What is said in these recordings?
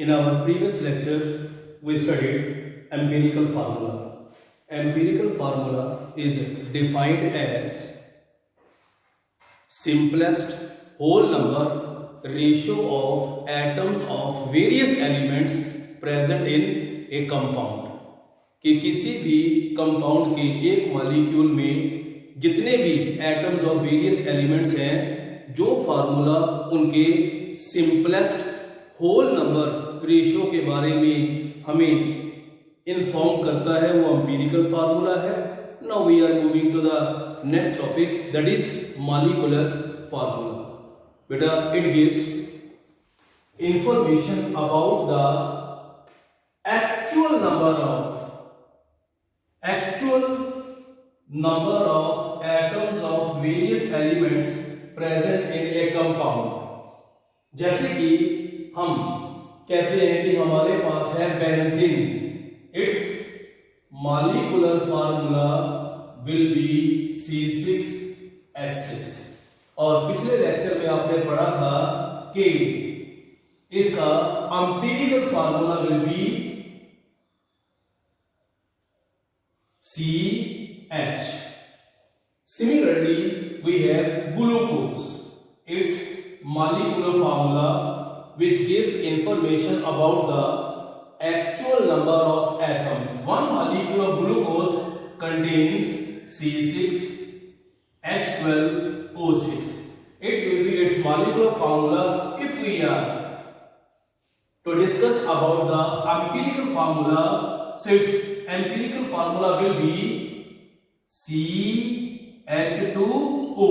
In our previous lecture, we studied empirical formula. Empirical formula is defined as simplest whole number ratio of atoms of various elements present in a compound. कि किसी भी compound के एक molecule में जितने भी atoms of various elements हैं, जो फार्मूला उनके सिंपलेस्ट होल नंबर रेशियो के बारे में हमें इन्फॉर्म करता है, वो एम्पिरिकल फार्मूला है. Now we are moving to the next topic, that is molecular formula. बेटा, it gives information about the actual number of atoms of various elements present in a compound. जैसे कि हम कहते हैं कि हमारे पास है benzene, its molecular formula will be C6H6. और पिछले लेक्चर में आपने पढ़ा था कि इसका empirical formula will be CH. Similarly, we have glucose. Its molecular formula, which gives information about the actual number of atoms. One molecule of glucose contains C6H12O6. It will be its molecular formula. If we are to discuss about the empirical formula, so its empirical formula will be CH2O.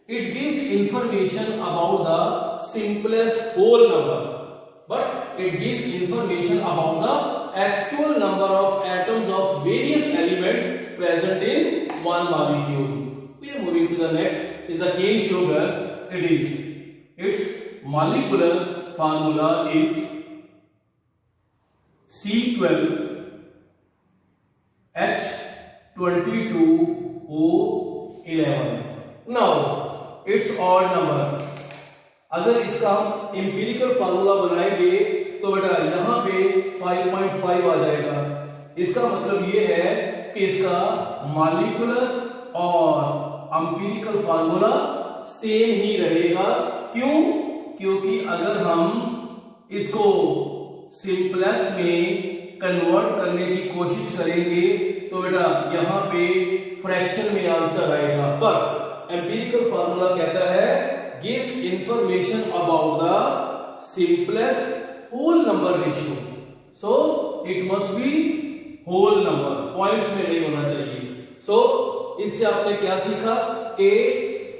It gives information about the simplest whole number, but it gives information about the actual number of atoms of various elements present in one molecule. We are moving to the next, is the cane sugar. Its molecular formula is C12H22O11. Now its odd number. अगर इसका हम empirical formula बनाएंगे तो बेटा यहां पे 5.5 आ जाएगा. इसका मतलब ये है कि इसका मॉलिक्यूलर और एम्पिरिकल फार्मूला सेम ही रहेगा. क्यों? क्योंकि अगर हम इसको सिंपलेस्ट में कन्वर्ट करने की कोशिश करेंगे तो बेटा यहां पे फ्रैक्शन में आंसर आएगा. पर एम्पिरिकल फार्मूला कहता है gives information about the simplest whole number ratio. So it must be whole number, points में नहीं होना चाहिए. सो इससे आपने क्या सीखा कि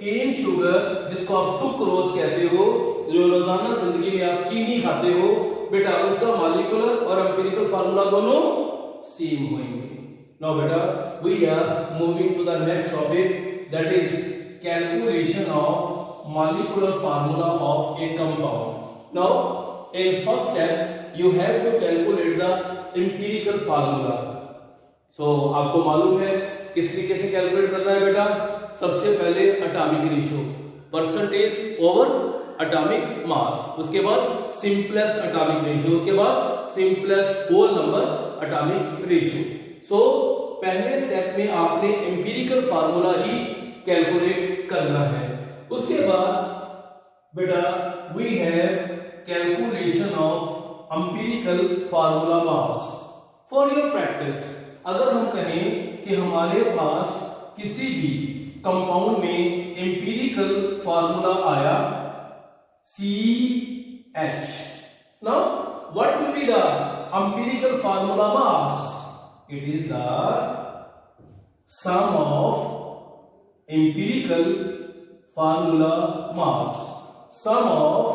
केन शुगर, जिसको आप सुक्रोज कहते हो, जो रोजाना जिंदगी में आप चीनी खाते हो, बेटा उसका मॉलिक्यूलर और एम्पिरिकल फार्मूला दोनों सेम होंगे. नाउ बेटा we are moving to the next topic, that is calculation of molecular formula of a compound. Now in first step you have to calculate the empirical formula. So आपको मालूम है किस तरीके से calculate करना है बेटा. सबसे पहले atomic ratio, percentage over atomic mass, उसके बाद सिंपलेस्ट एटॉमिक रेशियो, उसके बाद simplest whole number atomic ratio. So पहले स्टेप में आपने एम्पिरिकल फार्मूला ही कैलकुलेट करना है. उसके बाद बेटा we have calculation of empirical formula mass. For your practice, अगर हम कहें कि हमारे पास किसी भी कंपाउंड में एम्पिरिकल फार्मूला आया CH. Now, what will be the empirical formula mass? It is the sum of empirical formula mass, sum of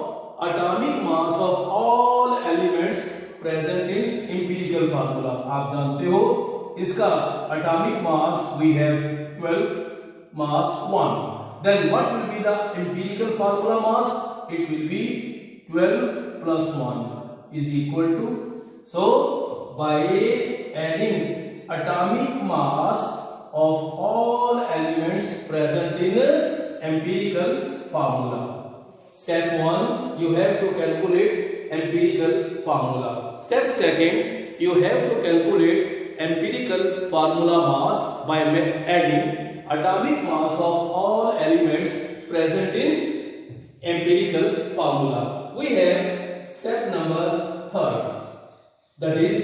atomic mass of all elements present in empirical formula. आप जानते हो इसका atomic mass we have 12, mass 1. Then what will be the empirical formula mass? It will be 12 plus 1 is equal to, so by adding atomic mass of all elements present in empirical formula, step 1 you have to calculate empirical formula. Step second, you have to calculate empirical formula mass by adding atomic mass of all elements present in empirical formula. We have step number third, that is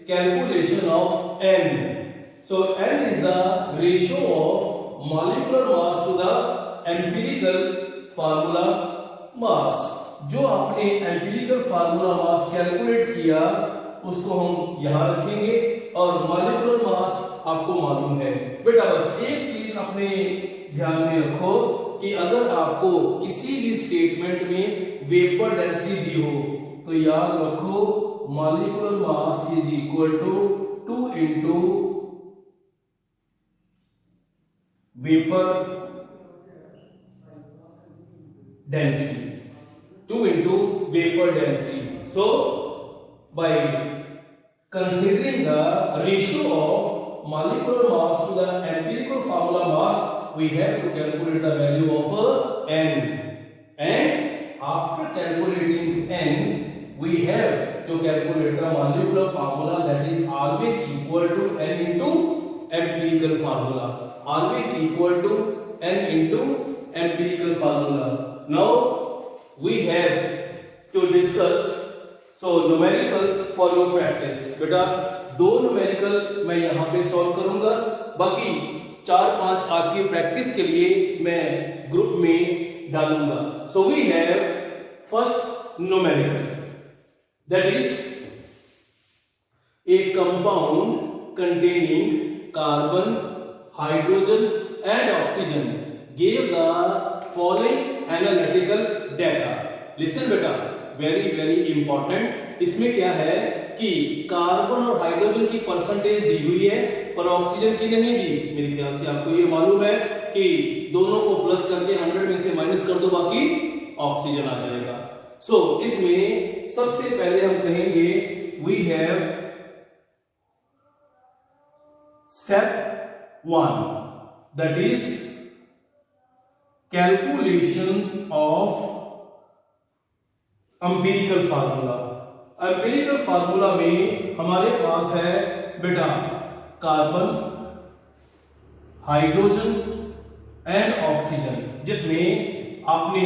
calculation of N. So N is the ratio of molecular mass to the empirical formula mass. जो आपने empirical formula mass calculate किया उसको हम यहां रखेंगे और molecular mass आपको मालूम है। बेटा बस एक चीज अपने ध्यान में रखो कि अगर आपको किसी भी स्टेटमेंट में वेपर डेंसिटी दी हो तो याद रखो molecular mass is equal to 2 into vapour density, 2 into vapor density. So by considering the ratio of molecular mass to the empirical formula mass, we have to calculate the value of N, and after calculating N we have to calculate the molecular formula, that is always equal to N into empirical formula, always equal to N into empirical formula. Now we have to discuss numericals for your practice. बेटा दो numerical मैं यहाँ पे solve करूंगा, बाकी 4-5 आपकी practice के लिए मैं ग्रुप में डालूंगा. So we have first numerical, that is a compound containing carbon, hydrogen and oxygen gave the following analytical data. Listen बेटा, वेरी इंपॉर्टेंट. इसमें क्या है कि कार्बन और हाइड्रोजन की परसेंटेज दी हुई है पर ऑक्सीजन की नहीं दी. मेरे ख्याल से आपको ये मालूम है कि दोनों को प्लस करके 100 में से माइनस कर दो, बाकी ऑक्सीजन आ जाएगा. सो इसमें सबसे पहले हम कहेंगे we have step 1, that is calculation of empirical formula. Empirical formula में हमारे पास है बेटा कार्बन, हाइड्रोजन एंड ऑक्सीजन, जिसमें आपने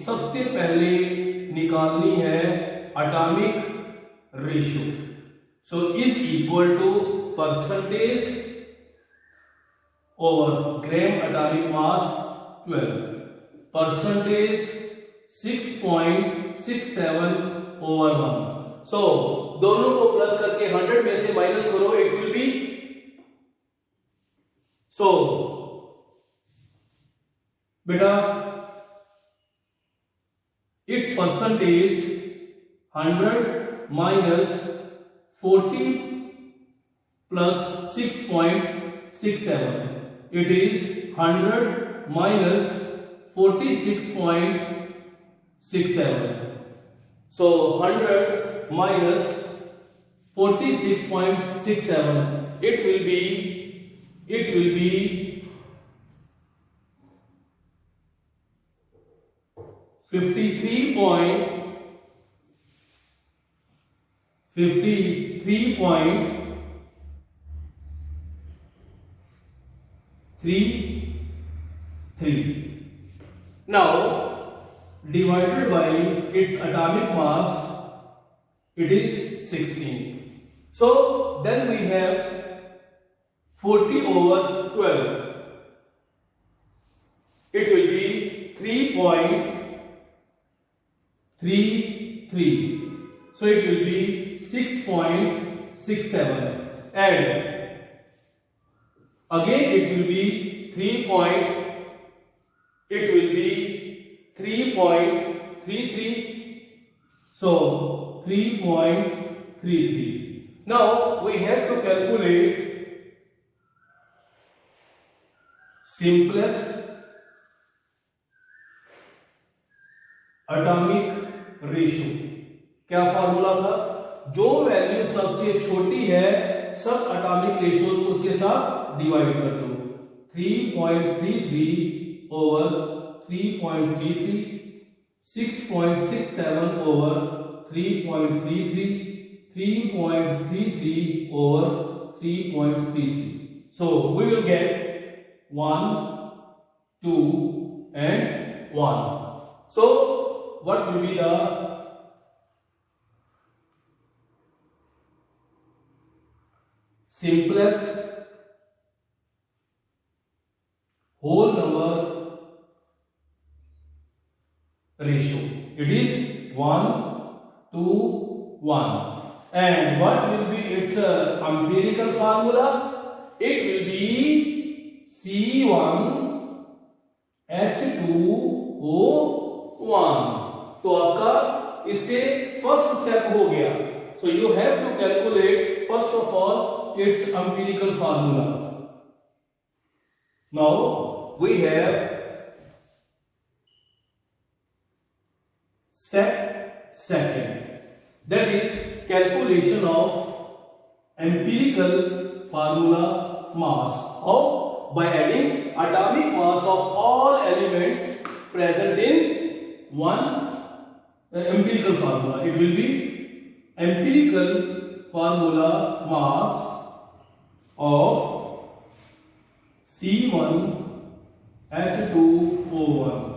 सबसे पहले निकालनी है atomic ratio. So is equal to percentage over gram atomic mass 12, percentage 6.67 over 1. So दोनों को प्लस करके 100 में से माइनस करो, इट विल बी, सो बेटा it's percentage 100 minus 40 plus 6.67, it is 100 minus 46.67. So 100 minus 46.67, it will be 53.3. Now divided by its atomic mass, it is 16. So then we have 40 over 12. It will be 3.33. So it will be 6.67, and again it will be 3.33. So 3.33. Now we have to calculate simplest atomic ratio. क्या formula था? जो value सबसे छोटी है सब atomic ratio को उसके साथ डिवाइड कर दो. 3.33 over 3.33, 6.67 over 3.33, 3.33 over 3.33. So we will get 1, 2 and 1. So what will be the simplest whole number ratio? It is 1 to 1. And what will be its empirical formula? It will be C1H2O1. तो आपका इससे first step हो गया. So you have to calculate first of all its empirical formula. Now we have step second, that is calculation of empirical formula mass. How? By adding atomic mass of all elements present in one empirical formula. It will be empirical formula mass of C1H2O1.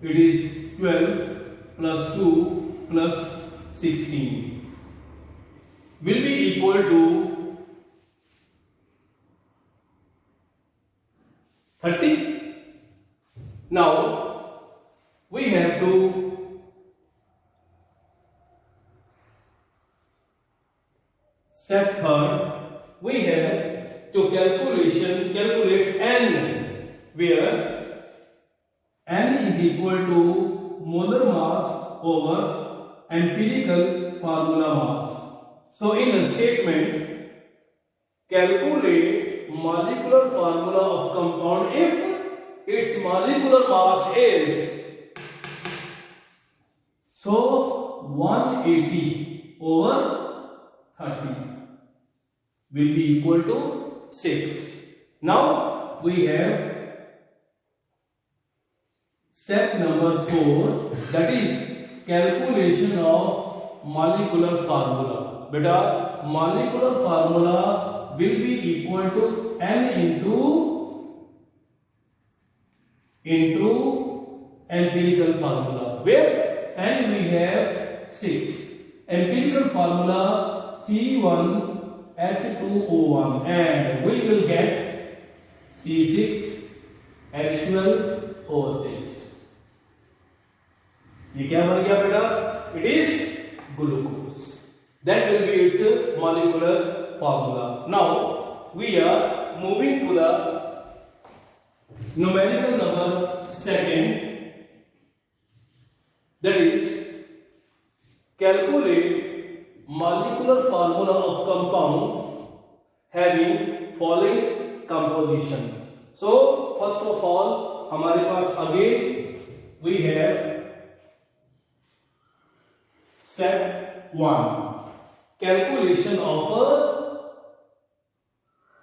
It is 12 plus 2 plus 16 will be equal to 30. Now we have to step third, we have to calculate n, where n is equal to molar mass over empirical formula mass. So in a statement, calculate molecular formula of compound if its molecular mass is, so 180 over 30 will be equal to 6. Now we have step number 4, that is calculation of molecular formula. Beta, molecular formula will be equal to n into empirical formula, where n we have 6. Empirical formula C1H2O1, and we will get C6H12O6. ये क्या बन गया बेटा? It is glucose. That will be its molecular formula. Now we are moving to the numerical number second, that is calculate molecular formula of compound having following composition. So first of all हमारे पास again we have step 1, calculation of a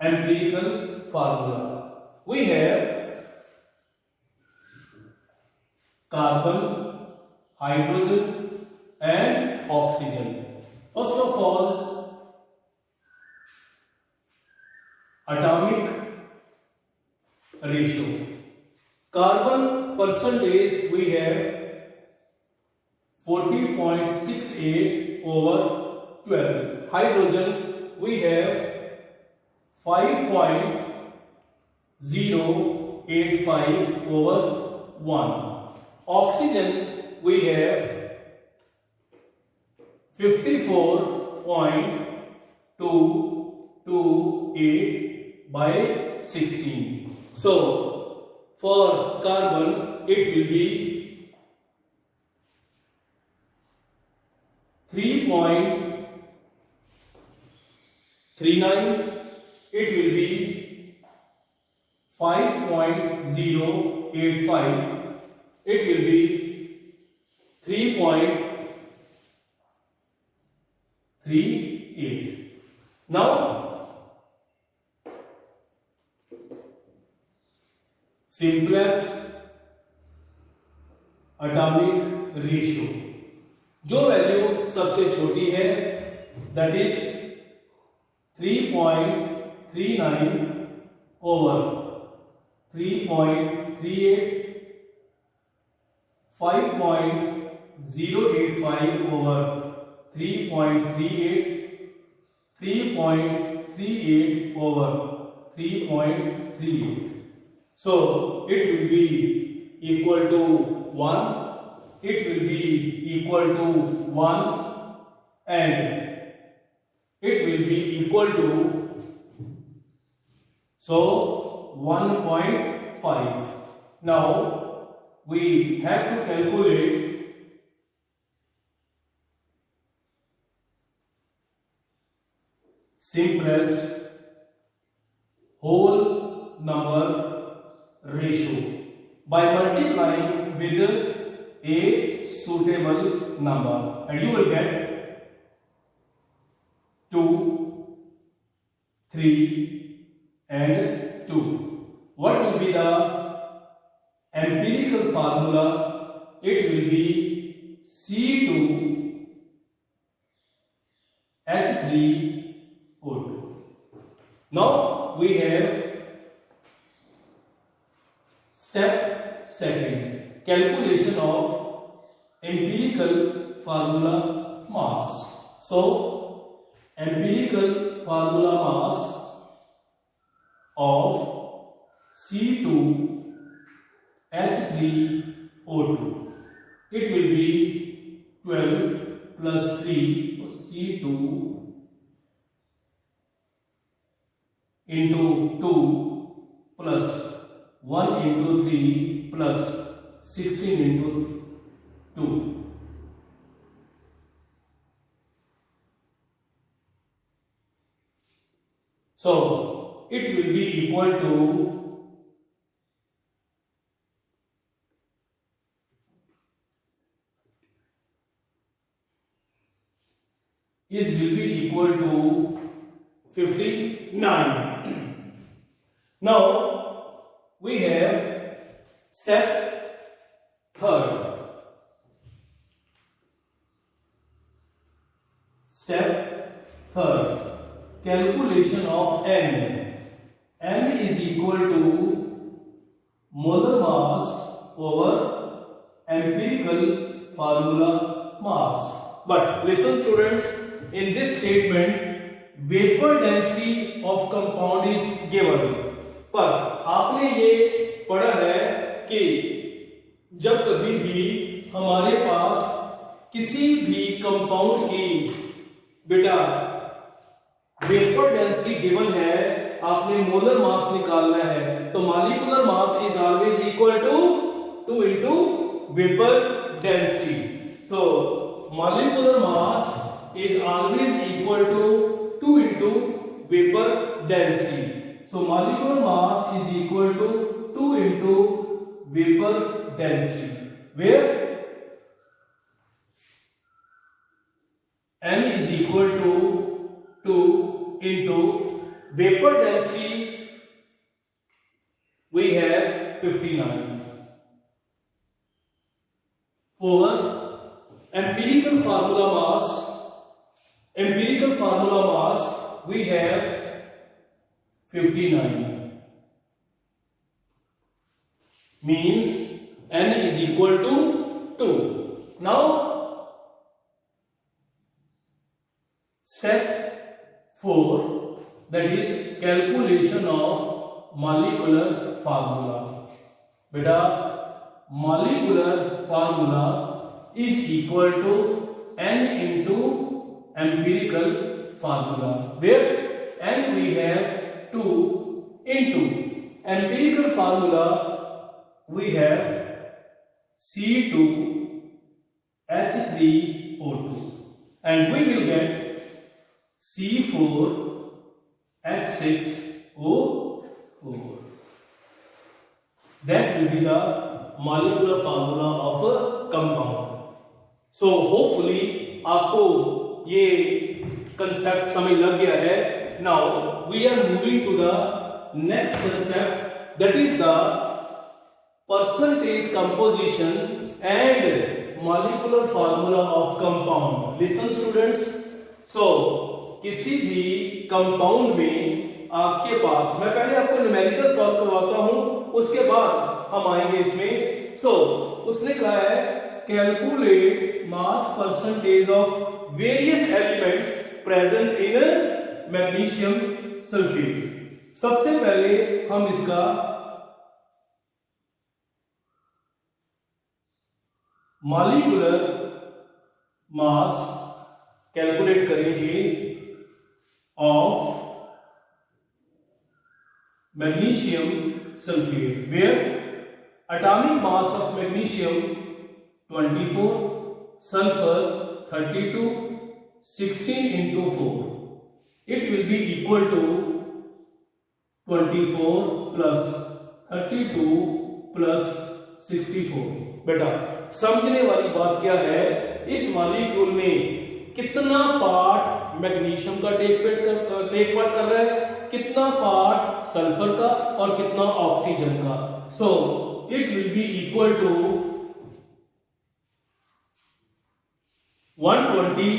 empirical formula. We have carbon, hydrogen and oxygen. First of all, atomic ratio. Carbon percentage we have 40.68 over 12. Hydrogen we have 5.085 over 1. Oxygen we have 54.228 by 16. So for carbon it will be 3.39, it will be 5.085, it will be 3.38. Now simplest atomic ratio. जो value सबसे छोटी है that is 3.39 over 3.38, 5.085 over 3.38, 3.38 over 3.38. So it will be equal to 1. It will be equal to 1 and it will be equal to 1.5. Now we have to calculate simplest whole number ratio by multiplying with a suitable number, and you will get 2, 3 and 2. What will be the empirical formula? It will be C2H3O2. Now we have step second, calculation of empirical formula mass. So empirical formula mass of C2H3O2, it will be 12 plus 3, C2 into 2 plus 1 into 3 plus 16 into 2. So it will be equal to will be equal to 59. Now we have step third. Step third, calculation of n. n is equal to molar mass over empirical formula mass. But listen students, in this statement vapor density of compound is given. पर आपने ये पढ़ा है कि जब कभी भी हमारे पास किसी भी कंपाउंड की बेटा वेपर डेंसिटी गिवन है, आपने मोलर मास निकालना है, तो molecular mass is always equal to 2 into vapour density. So molecular mass is always equal to 2 into vapor density. So molecular mass is equal to 2 into vapor density, where n is equal to 2 into vapor density. We have 59 over empirical formula mass. Empirical formula mass we have 59, means n is equal to 2. Now step 4, that is calculation of molecular formula. Beta molecular formula is equal to n into empirical formula, where n we have 2 into empirical formula we have C2H3O2 and we will get C4H6O4. That will be the molecular formula of a compound. So hopefully आपको ये concept समझ लग गया है. Now we are moving to the next concept, that is the percentage composition and molecular formula of compound. Listen students, so किसी भी compound में आपके पास, मैं पहले आपको न्यूमेरिकल सॉल्व करवाता हूं, उसके बाद हम आएंगे इसमें। सो उसने कहा है calculate mass percentage of various elements present in magnesium sulphate. सबसे पहले हम इसका मॉलिक्यूलर मास कैलकुलेट करेंगे of magnesium sulphate, where atomic mass of magnesium 24, sulphur 32, 16 into 4, it will be equal to 24 plus 32 plus 64। बेटा समझने वाली बात क्या है, इस मॉलिक्यूल में कितना पार्ट मैग्नीशियम का टेक पार्ट कर रहा है, कितना पार्ट सल्फर का और कितना ऑक्सीजन का। So it will be equal to 120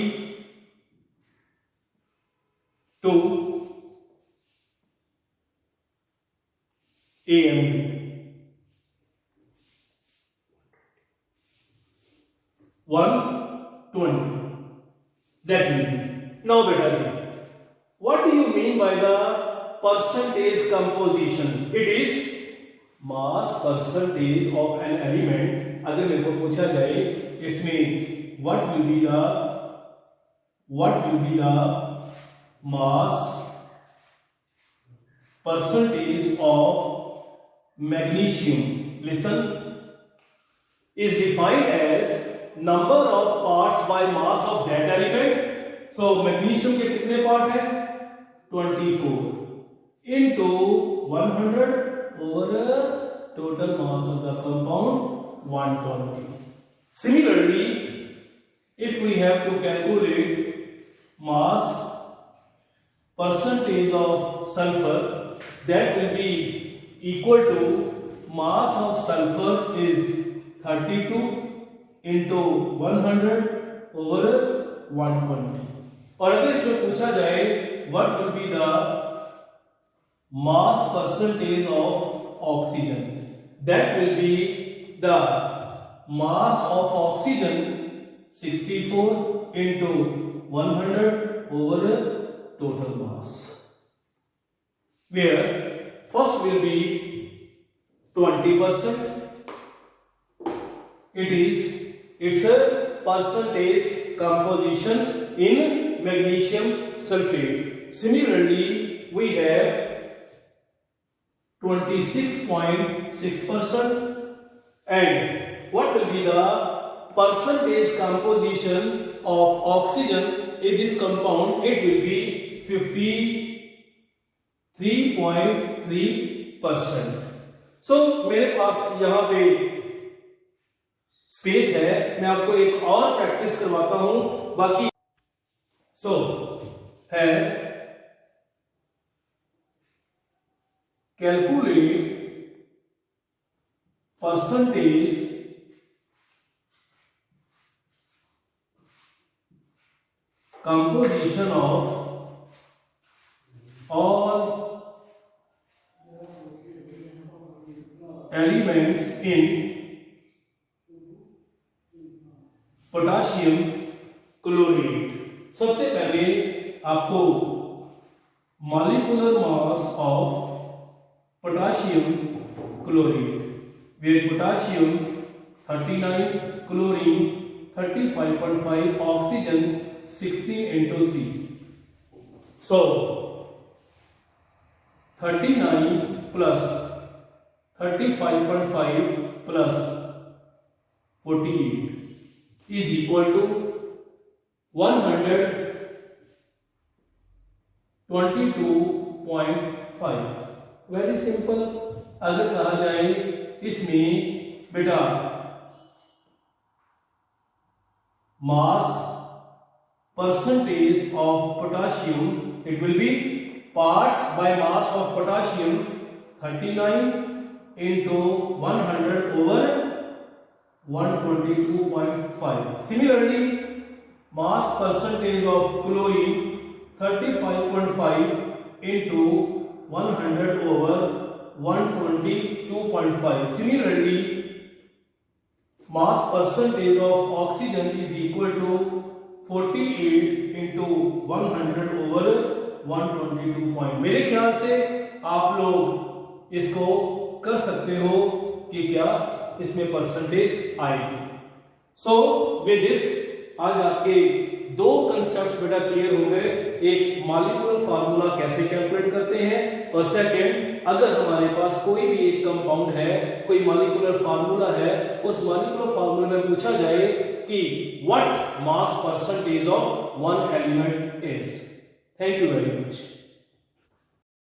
to AMB। 120, that will be। Now beta ji, what do you mean by the percentage composition? It is mass percentage of an element। अगर मेरे को पूछा जाए इसमें what will be the mass percentage of magnesium, listen, is defined as number of parts by mass of that element। so magnesium के कितने part हैं, 24 into 100 over total mass of the compound 120। similarly if we have to calculate mass percentage of sulfur, that will be equal to mass of sulfur is 32 into 100 over 120। और अगर इसमें पूछा जाए what will be the mass percentage of oxygen, that will be the mass of oxygen 64 into 100 over total mass, where first will be 20%, it's a percentage composition in magnesium sulfate। similarly we have 26.6%, and what will be the percentage composition of oxygen in this compound, it will be 53.3%। so मेरे पास यहां पे space है, मैं आपको एक और practice करवाता हूं बाकी। सो है calculate percentage composition of all elements in potassium chlorate. सबसे पहले आपको molecular mass of potassium chlorate, where potassium 39, chlorine 35.5, oxygen 16 into 3। so 39 plus 35.5 plus 48 is equal to 122.5। Very simple. अगर कहा जाए इसमें बेटा मास percentage of potassium, it will be parts by mass of potassium 39 into 100 over 122.5. Similarly, mass percentage of chlorine 35.5 into 100 over 122.5. Similarly, mass percentage of oxygen is equal to 48 into 100 over 122. मेरे ख्याल से आप लोग इसको कर सकते हो कि क्या इसमें परसेंटेज आएगी। सो विद दिस आज आपके दो कंसेप्ट्स बेटा क्लियर हो गए। एक मॉलिक्यूलर फार्मूला कैसे कैलकुलेट करते हैं, और सेकंड अगर हमारे पास कोई भी एक कंपाउंड है, कोई मॉलिक्यूलर फार्मूला है, उस मॉलिक्यूलर फार्मूला में पूछा जाए कि what mass percentage of one element is. Thank you very much.